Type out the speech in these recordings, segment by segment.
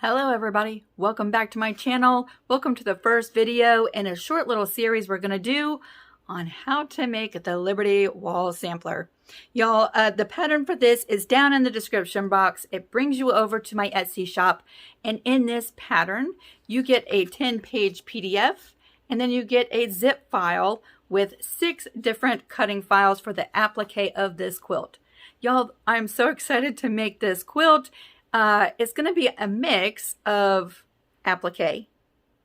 Hello everybody, welcome back to my channel. Welcome to the first video in a short little series we're going to do on how to make the Liberty wall sampler. Y'all, the pattern for this is down in the description box. It brings you over to my Etsy shop, and in this pattern you get a 10-page PDF, and then you get a zip file with 6 different cutting files for the applique of this quilt. Y'all, I'm so excited to make this quilt. It's going to be a mix of applique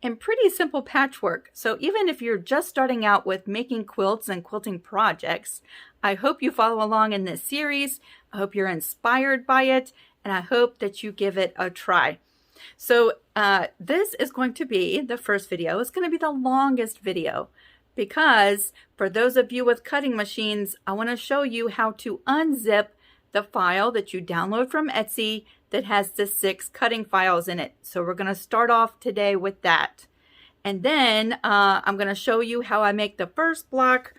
and pretty simple patchwork. So even if you're just starting out with making quilts and quilting projects, I hope you follow along in this series. I hope you're inspired by it, and I hope that you give it a try. So this is going to be the first video. It's going to be the longest video because for those of you with cutting machines, I want to show you how to unzip the file that you download from Etsy that has the 6 cutting files in it. So we're going to start off today with that. And then I'm going to show you how I make the first block,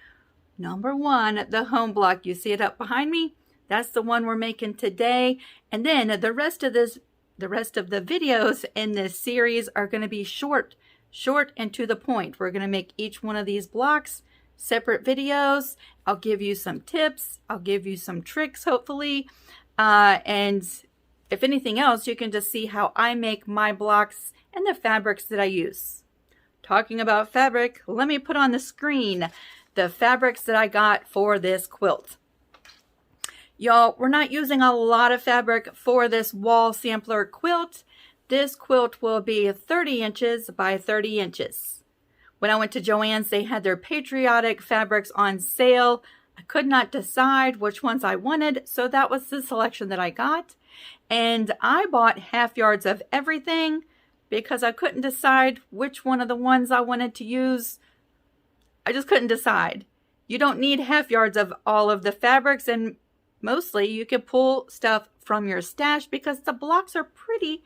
number 1, the home block. You see it up behind me? That's the one we're making today. And then the rest of the videos in this series are going to be short and to the point. We're going to make each one of these blocks separate videos. I'll give you some tips. I'll give you some tricks, hopefully. And if anything else, you can just see how I make my blocks and the fabrics that I use. Talking about fabric, let me put on the screen the fabrics that I got for this quilt. Y'all, we're not using a lot of fabric for this wall sampler quilt. This quilt will be 30 inches by 30 inches. When I went to Joann's, they had their patriotic fabrics on sale. I could not decide which ones I wanted, so that was the selection that I got. And I bought half yards of everything because I couldn't decide which one of the ones I wanted to use. I just couldn't decide. You don't need half yards of all of the fabrics, and mostly you can pull stuff from your stash because the blocks are pretty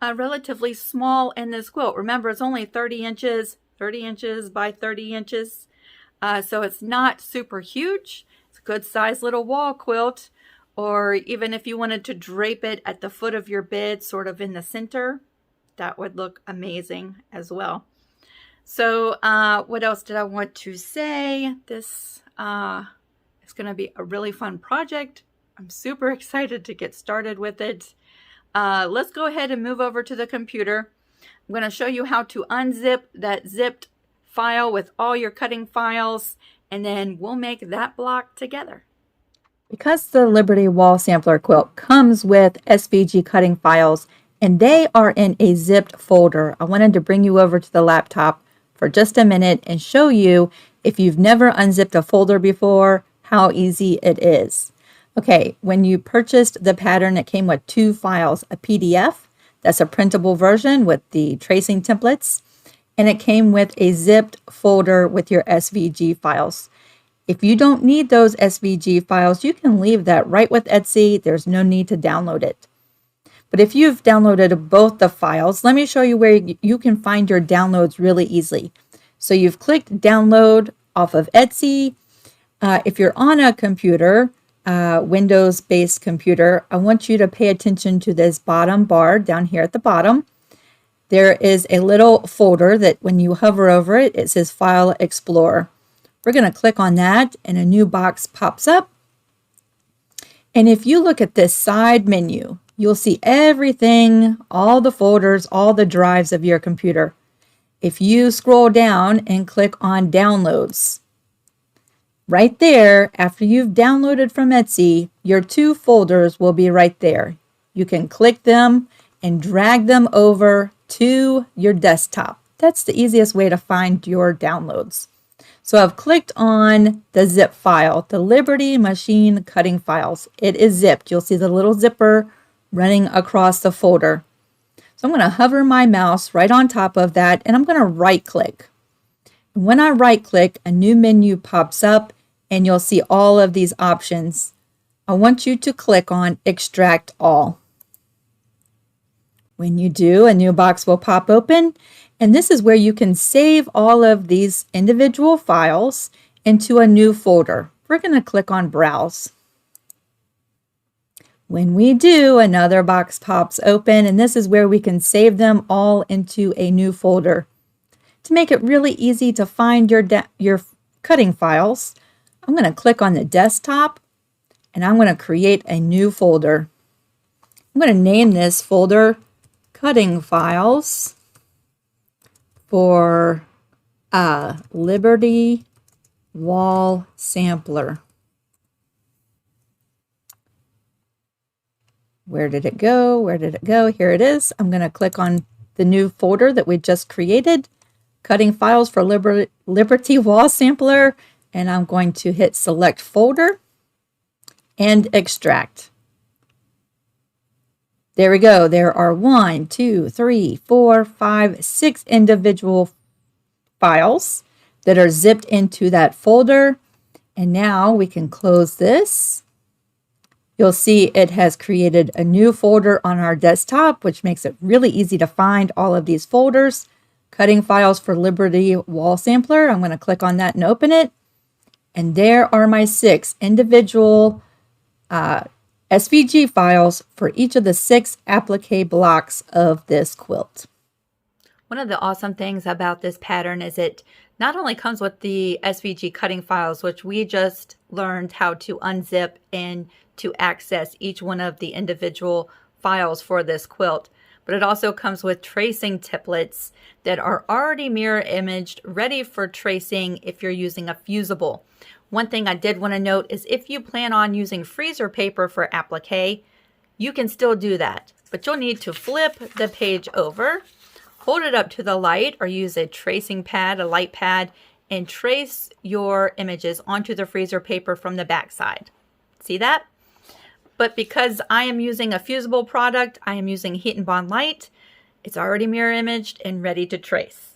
relatively small in this quilt. Remember, it's only 30 inches by 30 inches. So it's not super huge. It's a good size little wall quilt. Or even if you wanted to drape it at the foot of your bed, sort of in the center, that would look amazing as well. So what else did I want to say? This is going to be a really fun project. I'm super excited to get started with it. Let's go ahead and move over to the computer. I'm going to show you how to unzip that zipped file with all your cutting files, and then we'll make that block together. Because the Liberty Wall Sampler Quilt comes with SVG cutting files and they are in a zipped folder, I wanted to bring you over to the laptop for just a minute and show you, if you've never unzipped a folder before, how easy it is. Okay, when you purchased the pattern, it came with 2 files, a PDF, that's a printable version with the tracing templates, and it came with a zipped folder with your SVG files. If you don't need those SVG files, you can leave that right with Etsy. There's no need to download it. But if you've downloaded both the files, let me show you where you can find your downloads really easily. So you've clicked download off of Etsy. If you're on a computer, Windows-based computer, I want you to pay attention to this bottom bar down here at the bottom. There is a little folder that when you hover over it, it says File Explorer. We're going to click on that and a new box pops up. And if you look at this side menu, you'll see everything, all the folders, all the drives of your computer. If you scroll down and click on Downloads, right there, after you've downloaded from Etsy, your 2 folders will be right there. You can click them and drag them over to your desktop. That's the easiest way to find your downloads. So I've clicked on the zip file, the Liberty Machine Cutting Files. It is zipped. You'll see the little zipper running across the folder. So I'm going to hover my mouse right on top of that, and I'm going to right click. And when I right click, a new menu pops up and you'll see all of these options. I want you to click on Extract All. When you do, a new box will pop open, and this is where you can save all of these individual files into a new folder. We're going to click on Browse. When we do, another box pops open, and this is where we can save them all into a new folder. To make it really easy to find your cutting files, I'm going to click on the desktop, and I'm going to create a new folder. I'm going to name this folder Cutting Files for Liberty Wall Sampler. Where did it go? Where did it go? Here it is. I'm going to click on the new folder that we just created, Cutting Files for Liberty Wall Sampler, and I'm going to hit Select Folder and Extract. There we go. There are 1, 2, 3, 4, 5, 6 individual files that are zipped into that folder. And now we can close this. You'll see it has created a new folder on our desktop, which makes it really easy to find all of these folders. Cutting Files for Liberty Wall Sampler. I'm going to click on that and open it. And there are my 6 individual SVG files for each of the 6 applique blocks of this quilt. One of the awesome things about this pattern is it not only comes with the SVG cutting files, which we just learned how to unzip and to access each one of the individual files for this quilt, but it also comes with tracing templates that are already mirror imaged, ready for tracing if you're using a fusible. One thing I did want to note is if you plan on using freezer paper for applique, you can still do that, but you'll need to flip the page over, hold it up to the light, or use a tracing pad, a light pad, and trace your images onto the freezer paper from the back side. See that? But because I am using a fusible product, I am using Heat and Bond Light. It's already mirror imaged and ready to trace.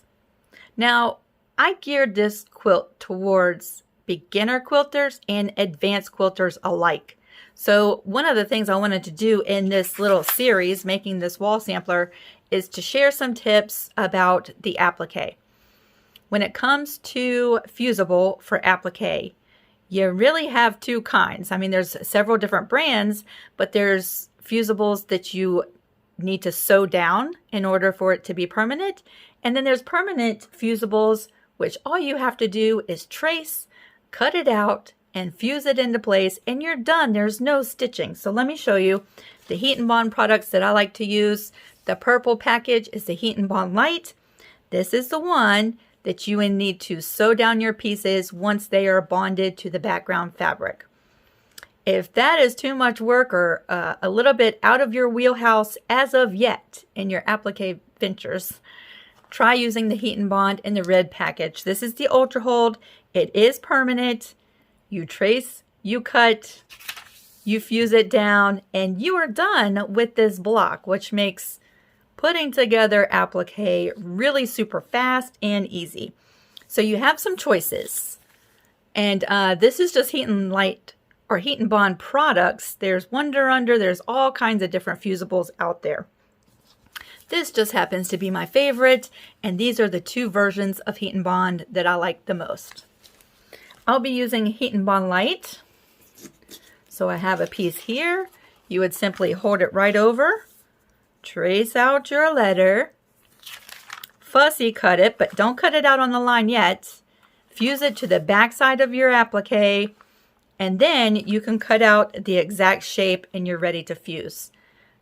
Now, I geared this quilt towards beginner quilters and advanced quilters alike. So one of the things I wanted to do in this little series, making this wall sampler, is to share some tips about the applique. When it comes to fusible for applique, you really have 2 kinds. I mean, there's several different brands, but there's fusibles that you need to sew down in order for it to be permanent. And then there's permanent fusibles, which all you have to do is trace, cut it out, and fuse it into place, and you're done. There's no stitching. So let me show you the Heat and Bond products that I like to use. The purple package is the Heat and Bond Light. This is the one that you would need to sew down your pieces once they are bonded to the background fabric. If that is too much work or a little bit out of your wheelhouse as of yet in your applique ventures, try using the Heat and Bond in the red package. This is the Ultra Hold. It is permanent. You trace, you cut, you fuse it down, and you are done with this block, which makes putting together applique really super fast and easy. So you have some choices. And this is just Heat and Light or Heat and Bond products. There's Wonder Under, there's all kinds of different fusibles out there. This just happens to be my favorite, and these are the 2 versions of Heat and Bond that I like the most. I'll be using Heat and Bond Light. So I have a piece here. You would simply hold it right over, trace out your letter, fussy cut it, but don't cut it out on the line yet. Fuse it to the back side of your applique, and then you can cut out the exact shape and you're ready to fuse.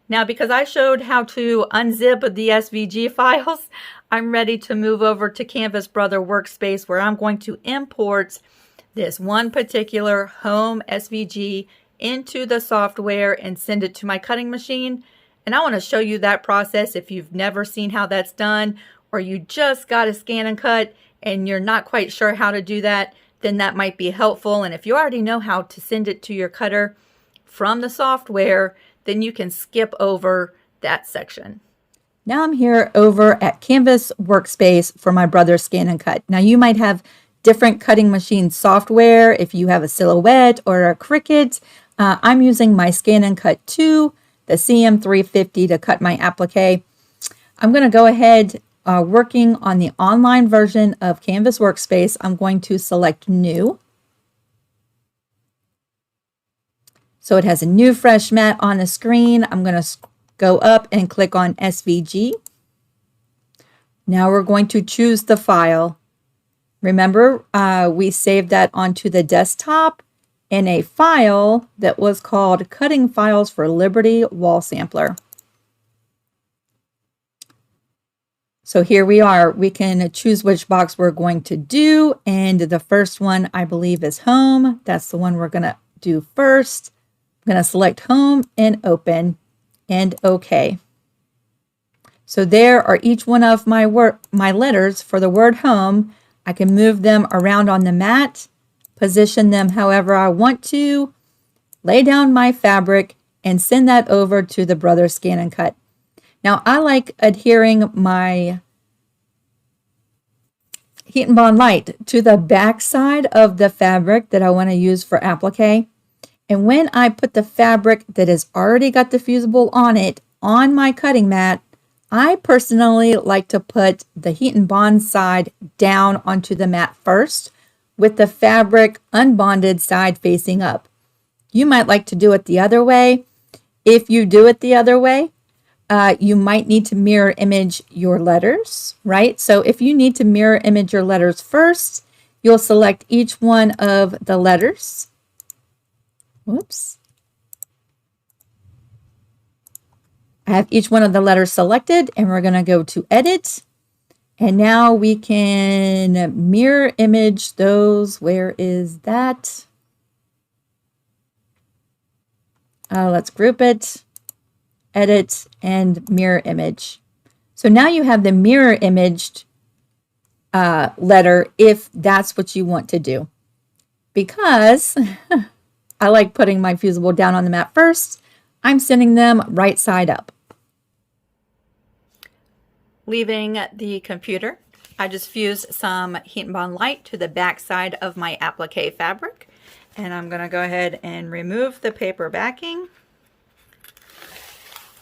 Now, because I showed how to unzip the SVG files, I'm ready to move over to Canvas Brother Workspace, where I'm going to import this one particular home SVG into the software and send it to my cutting machine. And I want to show you that process if you've never seen how that's done, or you just got to scan and cut and you're not quite sure how to do that, then that might be helpful. And if you already know how to send it to your cutter from the software, then you can skip over that section. Now I'm here over at Canvas Workspace for my Brother Scan and Cut. Now you might have different cutting machine software if you have a Silhouette or a Cricut. I'm using my Scan and Cut 2, the CM350 to cut my applique. I'm going to go ahead working on the online version of Canvas Workspace. I'm going to select New. So it has a new fresh mat on the screen. I'm going to go up and click on SVG. Now we're going to choose the file. Remember, we saved that onto the desktop in a file that was called Cutting Files for Liberty Wall Sampler. So here we are. We can choose which box we're going to do. And the first one, I believe, is Home. That's the one we're going to do first. I'm going to select Home and Open and OK. So there are each one of my letters for the word Home. I can move them around on the mat, position them however I want to, lay down my fabric, and send that over to the Brothers Scan and Cut. Now, I like adhering my Heat and Bond light to the back side of the fabric that I want to use for applique. And when I put the fabric that has already got the fusible on it on my cutting mat, I personally like to put the Heat and Bond side down onto the mat first, with the fabric unbonded side facing up. You might like to do it the other way. If you do it the other way, you might need to mirror image your letters, right? So if you need to mirror image your letters first, you'll select each one of the letters. Whoops. I have each one of the letters selected, and we're going to go to Edit. And now we can mirror image those. Where is that? Let's group it, Edit, and Mirror Image. So now you have the mirror imaged letter if that's what you want to do. Because I like putting my fusible down on the mat first, I'm sending them right side up. Leaving the computer, I just fused some Heat and Bond light to the back side of my applique fabric. And I'm going to go ahead and remove the paper backing.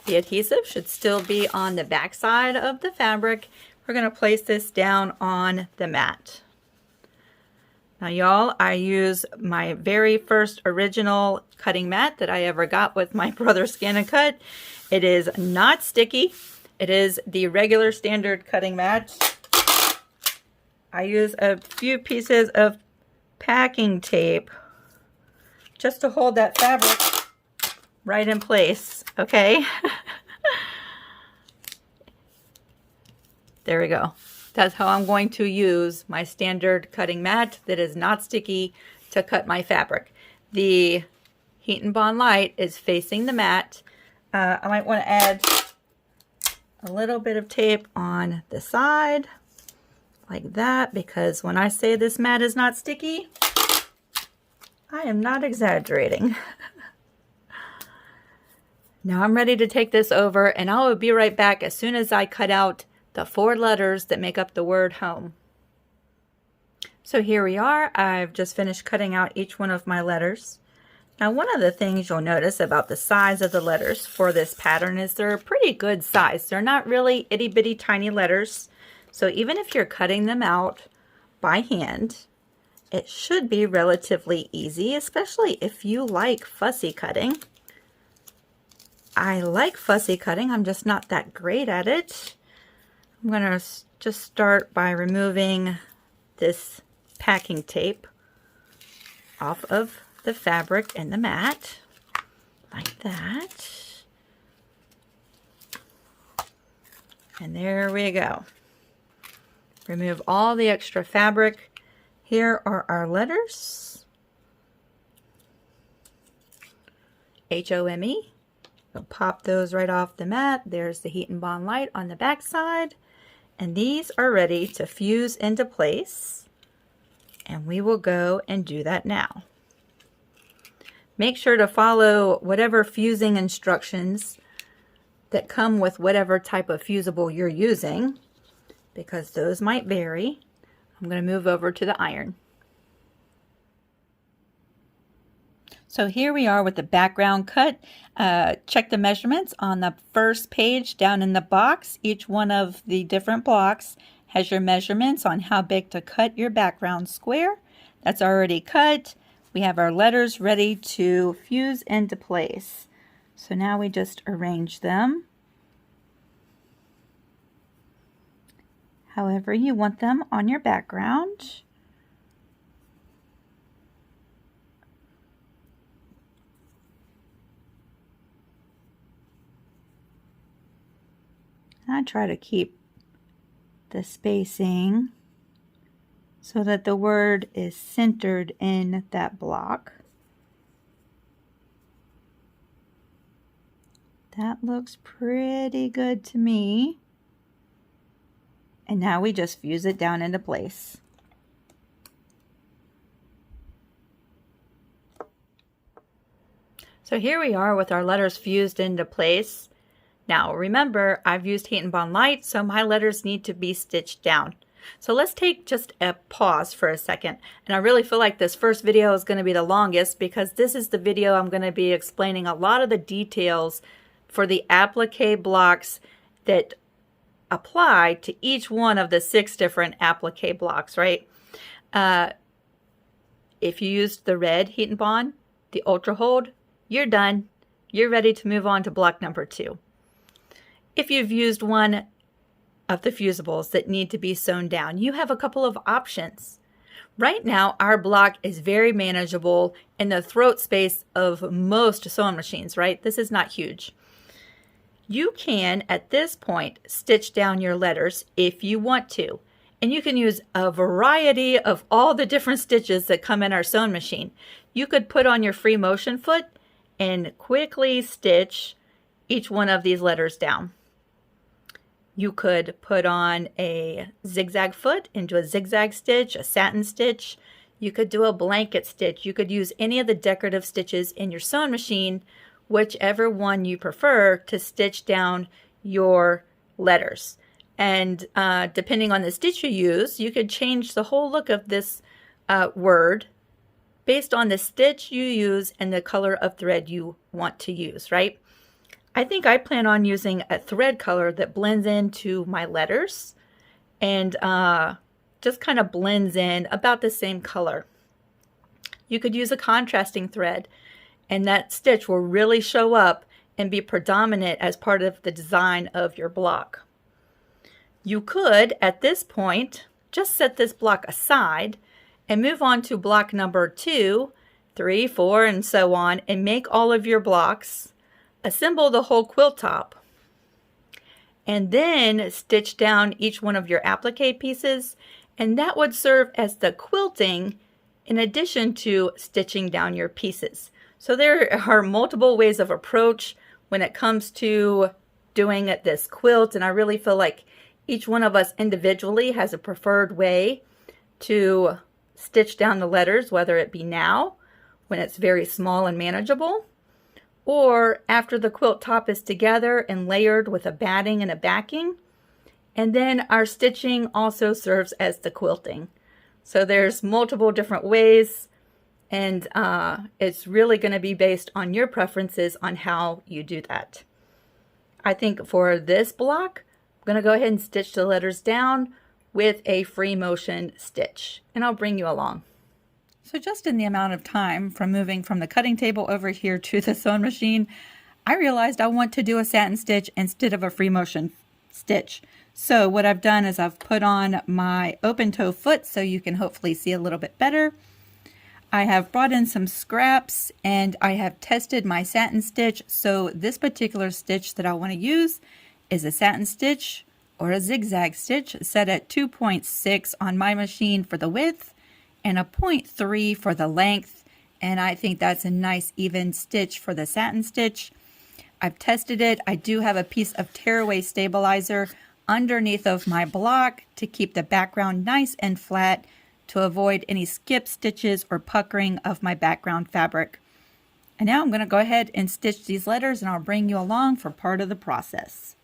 The adhesive should still be on the back side of the fabric. We're going to place this down on the mat. Now, y'all, I use my very first original cutting mat that I ever got with my Brothers Scan and Cut. It is not sticky. It is the regular standard cutting mat. I use a few pieces of packing tape just to hold that fabric right in place, okay? There we go. That's how I'm going to use my standard cutting mat that is not sticky to cut my fabric. The Heat and Bond light is facing the mat. I might want to add a little bit of tape on the side like that, because when I say this mat is not sticky, I am not exaggerating. Now I'm ready to take this over, and I will be right back as soon as I cut out the 4 letters that make up the word Home. So here we are. I've just finished cutting out each one of my letters. Now, one of the things you'll notice about the size of the letters for this pattern is they're a pretty good size. They're not really itty bitty tiny letters. So even if you're cutting them out by hand, it should be relatively easy, especially if you like fussy cutting. I like fussy cutting. I'm just not that great at it. I'm going to just start by removing this packing tape off of the fabric and the mat, like that. And there we go. Remove all the extra fabric. Here are our letters. H-O-M-E. We'll pop those right off the mat. There's the Heat and Bond light on the back side. And these are ready to fuse into place. And we will go and do that now. Make sure to follow whatever fusing instructions that come with whatever type of fusible you're using, because those might vary. I'm going to move over to the iron. So here we are with the background cut. Check the measurements on the first page down in the box. Each one of the different blocks has your measurements on how big to cut your background square. That's already cut. we have our letters ready to fuse into place. So now we just arrange them however you want them on your background. I try to keep the spacing so that the word is centered in that block. That looks pretty good to me. And now we just fuse it down into place. So here we are with our letters fused into place. Now remember, I've used Heat and Bond Light, so my letters need to be stitched down. So let's take just a pause for a second. And I really feel like this first video is going to be the longest because this is the video I'm going to be explaining a lot of the details for the applique blocks that apply to each one of the 6 different applique blocks, right? If you used the red Heat and Bond, the Ultra Hold, you're done. You're ready to move on to block number 2. If you've used one of the fusibles that need to be sewn down, you have a couple of options. Right now, our block is very manageable in the throat space of most sewing machines, right? This is not huge. You can, at this point, stitch down your letters if you want to. And you can use a variety of all the different stitches that come in our sewing machine. You could put on your free motion foot and quickly stitch each one of these letters down. You could put on a zigzag foot into a zigzag stitch, a satin stitch. You could do a blanket stitch. You could use any of the decorative stitches in your sewing machine, whichever one you prefer, to stitch down your letters. And depending on the stitch you use, you could change the whole look of this word based on the stitch you use and the color of thread you want to use, right? I think I plan on using a thread color that blends into my letters and just kind of blends in about the same color. You could use a contrasting thread, and that stitch will really show up and be predominant as part of the design of your block. You could, at this point, just set this block aside and move on to block number 2, 3, 4, and so on, and make all of your blocks. Assemble the whole quilt top, and then stitch down each one of your applique pieces, and that would serve as the quilting in addition to stitching down your pieces. So there are multiple ways of approach when it comes to doing this quilt, and I really feel like each one of us individually has a preferred way to stitch down the letters, whether it be now when it's very small and manageable, or after the quilt top is together and layered with a batting and a backing. And then our stitching also serves as the quilting. So there's multiple different ways, and it's really going to be based on your preferences on how you do that. I think for this block, I'm going to go ahead and stitch the letters down with a free motion stitch, and I'll bring you along. So just in the amount of time from moving from the cutting table over here to the sewing machine, I realized I want to do a satin stitch instead of a free motion stitch. So what I've done is I've put on my open toe foot so you can hopefully see a little bit better. I have brought in some scraps and I have tested my satin stitch. So this particular stitch that I want to use is a satin stitch or a zigzag stitch set at 2.6 on my machine for the width and a 0.3 for the length, and I think that's a nice even stitch for the satin stitch. I've tested it. I do have a piece of Tearaway Stabilizer underneath of my block to keep the background nice and flat to avoid any skip stitches or puckering of my background fabric. And now I'm going to go ahead and stitch these letters, and I'll bring you along for part of the process.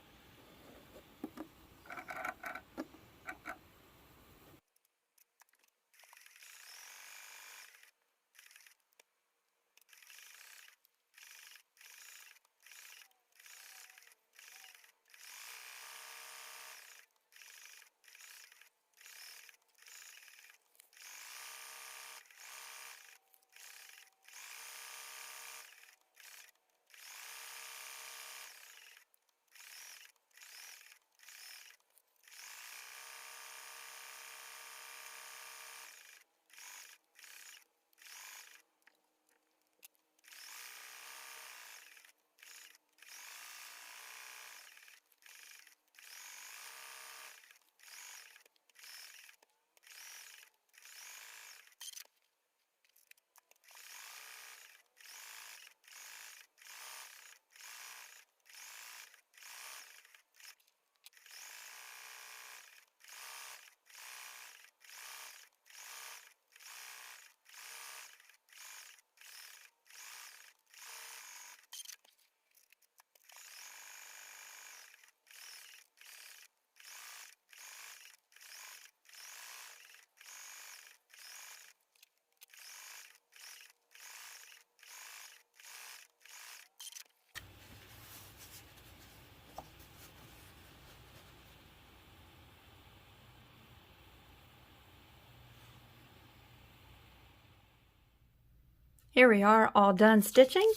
Here we are, all done stitching.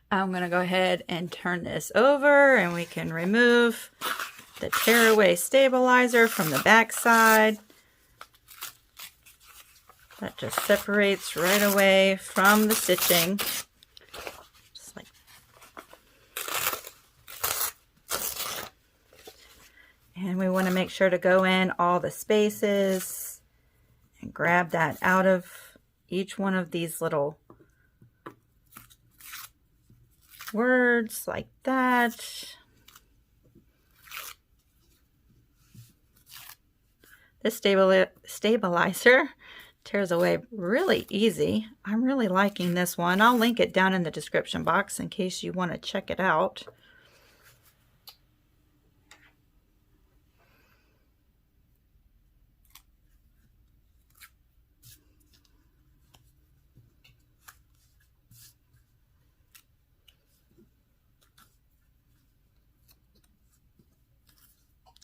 I'm going to go ahead and turn this over, and we can remove the Tearaway Stabilizer from the back side. That just separates right away from the stitching. Just like. And we want to make sure to go in all the spaces and grab that out of each one of these little words like that. This stabilizer tears away really easy. I'm really liking this one. I'll link it down in the description box in case you want to check it out.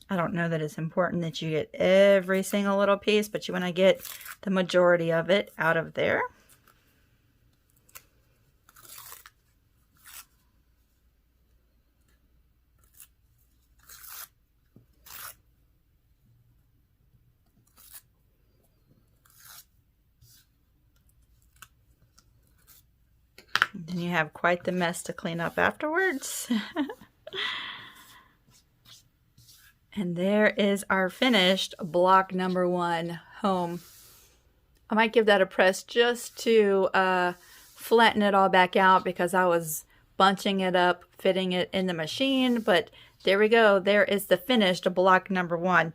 I don't know that it's important that you get every single little piece, but you want to get the majority of it out of there. And then you have quite the mess to clean up afterwards. And there is our finished block number 1 home. I might give that a press just to flatten it all back out because I was bunching it up, fitting it in the machine. But there we go. There is the finished block number 1.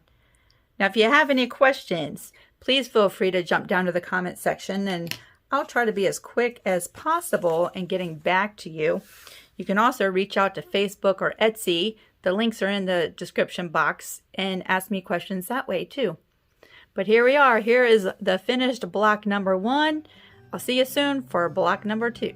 Now, if you have any questions, please feel free to jump down to the comment section, and I'll try to be as quick as possible in getting back to you. You can also reach out to Facebook or Etsy. The links are in the description box, and ask me questions that way too. But here we are. Here is the finished block number 1. I'll see you soon for block number 2.